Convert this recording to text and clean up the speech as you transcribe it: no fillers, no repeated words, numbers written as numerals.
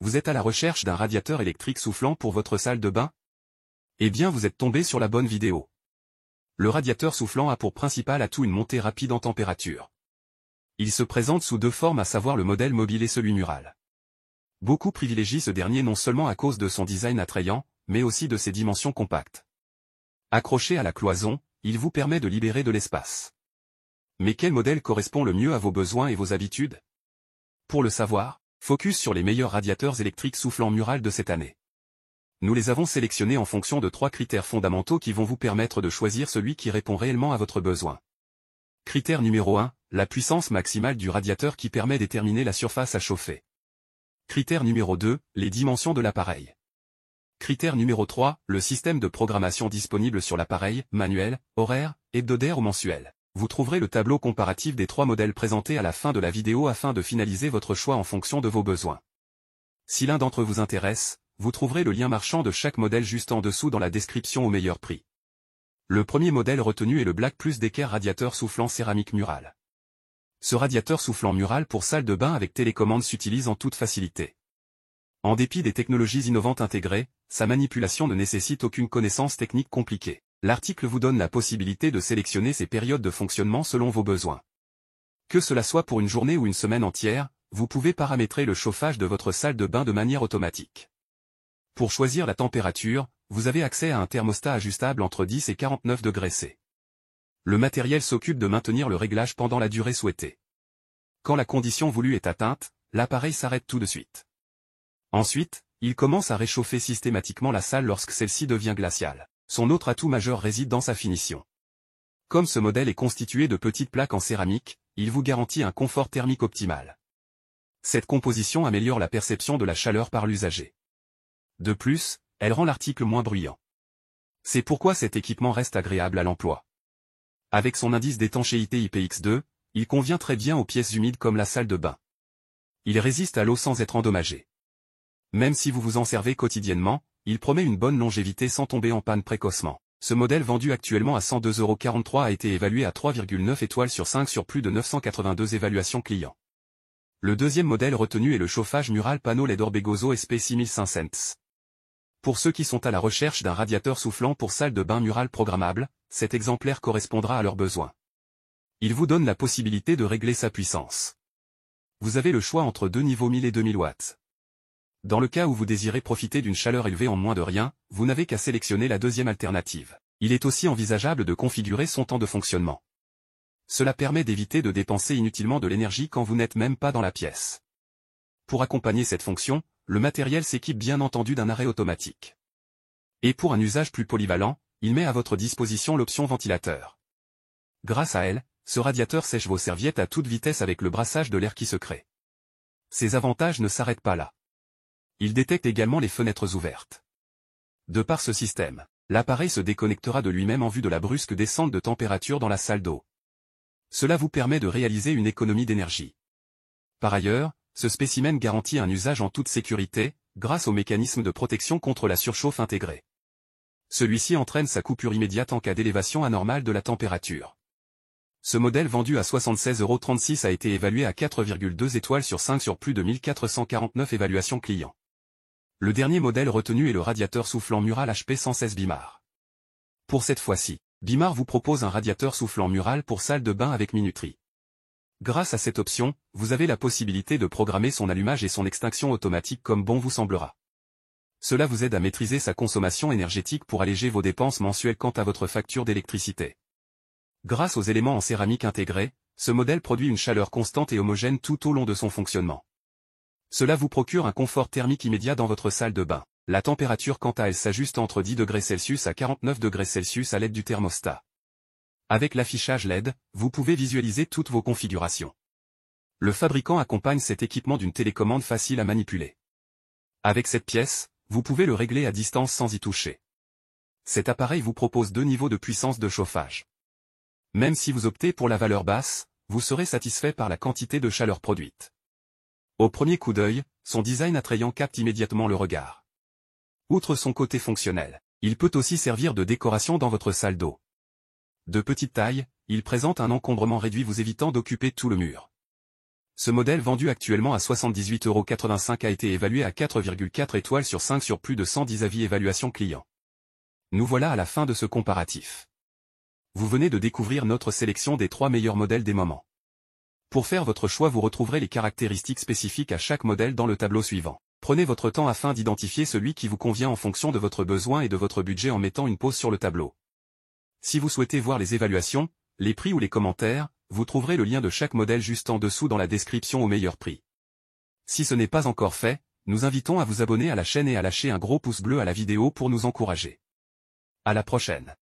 Vous êtes à la recherche d'un radiateur électrique soufflant pour votre salle de bain? Eh bien vous êtes tombé sur la bonne vidéo. Le radiateur soufflant a pour principal atout une montée rapide en température. Il se présente sous deux formes, à savoir le modèle mobile et celui mural. Beaucoup privilégient ce dernier non seulement à cause de son design attrayant, mais aussi de ses dimensions compactes. Accroché à la cloison, il vous permet de libérer de l'espace. Mais quel modèle correspond le mieux à vos besoins et vos habitudes? Pour le savoir, focus sur les meilleurs radiateurs électriques soufflants mural de cette année. Nous les avons sélectionnés en fonction de 3 critères fondamentaux qui vont vous permettre de choisir celui qui répond réellement à votre besoin. Critère numéro 1, la puissance maximale du radiateur qui permet de déterminer la surface à chauffer. Critère numéro 2, les dimensions de l'appareil. Critère numéro 3, le système de programmation disponible sur l'appareil, manuel, horaire, hebdomadaire ou mensuel. Vous trouverez le tableau comparatif des 3 modèles présentés à la fin de la vidéo afin de finaliser votre choix en fonction de vos besoins. Si l'un d'entre eux vous intéresse, vous trouverez le lien marchand de chaque modèle juste en dessous dans la description au meilleur prix. Le premier modèle retenu est le Black Plus Decker radiateur soufflant céramique mural. Ce radiateur soufflant mural pour salle de bain avec télécommande s'utilise en toute facilité. En dépit des technologies innovantes intégrées, sa manipulation ne nécessite aucune connaissance technique compliquée. L'article vous donne la possibilité de sélectionner ses périodes de fonctionnement selon vos besoins. Que cela soit pour une journée ou une semaine entière, vous pouvez paramétrer le chauffage de votre salle de bain de manière automatique. Pour choisir la température, vous avez accès à un thermostat ajustable entre 10 et 49 degrés C. Le matériel s'occupe de maintenir le réglage pendant la durée souhaitée. Quand la condition voulue est atteinte, l'appareil s'arrête tout de suite. Ensuite, il commence à réchauffer systématiquement la salle lorsque celle-ci devient glaciale. Son autre atout majeur réside dans sa finition. Comme ce modèle est constitué de petites plaques en céramique, il vous garantit un confort thermique optimal. Cette composition améliore la perception de la chaleur par l'usager. De plus, elle rend l'article moins bruyant. C'est pourquoi cet équipement reste agréable à l'emploi. Avec son indice d'étanchéité IPX2, il convient très bien aux pièces humides comme la salle de bain. Il résiste à l'eau sans être endommagé. Même si vous vous en servez quotidiennement, il promet une bonne longévité sans tomber en panne précocement. Ce modèle vendu actuellement à 102,43 € a été évalué à 3,9 étoiles sur 5 sur plus de 982 évaluations clients. Le deuxième modèle retenu est le chauffage mural panneau LED Orbegoso SP6500. Pour ceux qui sont à la recherche d'un radiateur soufflant pour salle de bain mural programmable, cet exemplaire correspondra à leurs besoins. Il vous donne la possibilité de régler sa puissance. Vous avez le choix entre deux niveaux 1000 et 2000 watts. Dans le cas où vous désirez profiter d'une chaleur élevée en moins de rien, vous n'avez qu'à sélectionner la deuxième alternative. Il est aussi envisageable de configurer son temps de fonctionnement. Cela permet d'éviter de dépenser inutilement de l'énergie quand vous n'êtes même pas dans la pièce. Pour accompagner cette fonction, le matériel s'équipe bien entendu d'un arrêt automatique. Et pour un usage plus polyvalent, il met à votre disposition l'option ventilateur. Grâce à elle, ce radiateur sèche vos serviettes à toute vitesse avec le brassage de l'air qui se crée. Ces avantages ne s'arrêtent pas là. Il détecte également les fenêtres ouvertes. De par ce système, l'appareil se déconnectera de lui-même en vue de la brusque descente de température dans la salle d'eau. Cela vous permet de réaliser une économie d'énergie. Par ailleurs, ce spécimen garantit un usage en toute sécurité, grâce au mécanisme de protection contre la surchauffe intégré. Celui-ci entraîne sa coupure immédiate en cas d'élévation anormale de la température. Ce modèle vendu à 76,36 € a été évalué à 4,2 étoiles sur 5 sur plus de 1449 évaluations clients. Le dernier modèle retenu est le radiateur soufflant mural HP 116 Bimar. Pour cette fois-ci, Bimar vous propose un radiateur soufflant mural pour salle de bain avec minuterie. Grâce à cette option, vous avez la possibilité de programmer son allumage et son extinction automatique comme bon vous semblera. Cela vous aide à maîtriser sa consommation énergétique pour alléger vos dépenses mensuelles quant à votre facture d'électricité. Grâce aux éléments en céramique intégrés, ce modèle produit une chaleur constante et homogène tout au long de son fonctionnement. Cela vous procure un confort thermique immédiat dans votre salle de bain. La température quant à elle s'ajuste entre 10 degrés Celsius à 49 degrés Celsius à l'aide du thermostat. Avec l'affichage LED, vous pouvez visualiser toutes vos configurations. Le fabricant accompagne cet équipement d'une télécommande facile à manipuler. Avec cette pièce, vous pouvez le régler à distance sans y toucher. Cet appareil vous propose 2 niveaux de puissance de chauffage. Même si vous optez pour la valeur basse, vous serez satisfait par la quantité de chaleur produite. Au premier coup d'œil, son design attrayant capte immédiatement le regard. Outre son côté fonctionnel, il peut aussi servir de décoration dans votre salle d'eau. De petite taille, il présente un encombrement réduit vous évitant d'occuper tout le mur. Ce modèle vendu actuellement à 78,85 € a été évalué à 4,4 étoiles sur 5 sur plus de 110 avis évaluation client. Nous voilà à la fin de ce comparatif. Vous venez de découvrir notre sélection des 3 meilleurs modèles des moments. Pour faire votre choix, vous retrouverez les caractéristiques spécifiques à chaque modèle dans le tableau suivant. Prenez votre temps afin d'identifier celui qui vous convient en fonction de votre besoin et de votre budget en mettant une pause sur le tableau. Si vous souhaitez voir les évaluations, les prix ou les commentaires, vous trouverez le lien de chaque modèle juste en dessous dans la description au meilleur prix. Si ce n'est pas encore fait, nous invitons à vous abonner à la chaîne et à lâcher un gros pouce bleu à la vidéo pour nous encourager. À la prochaine.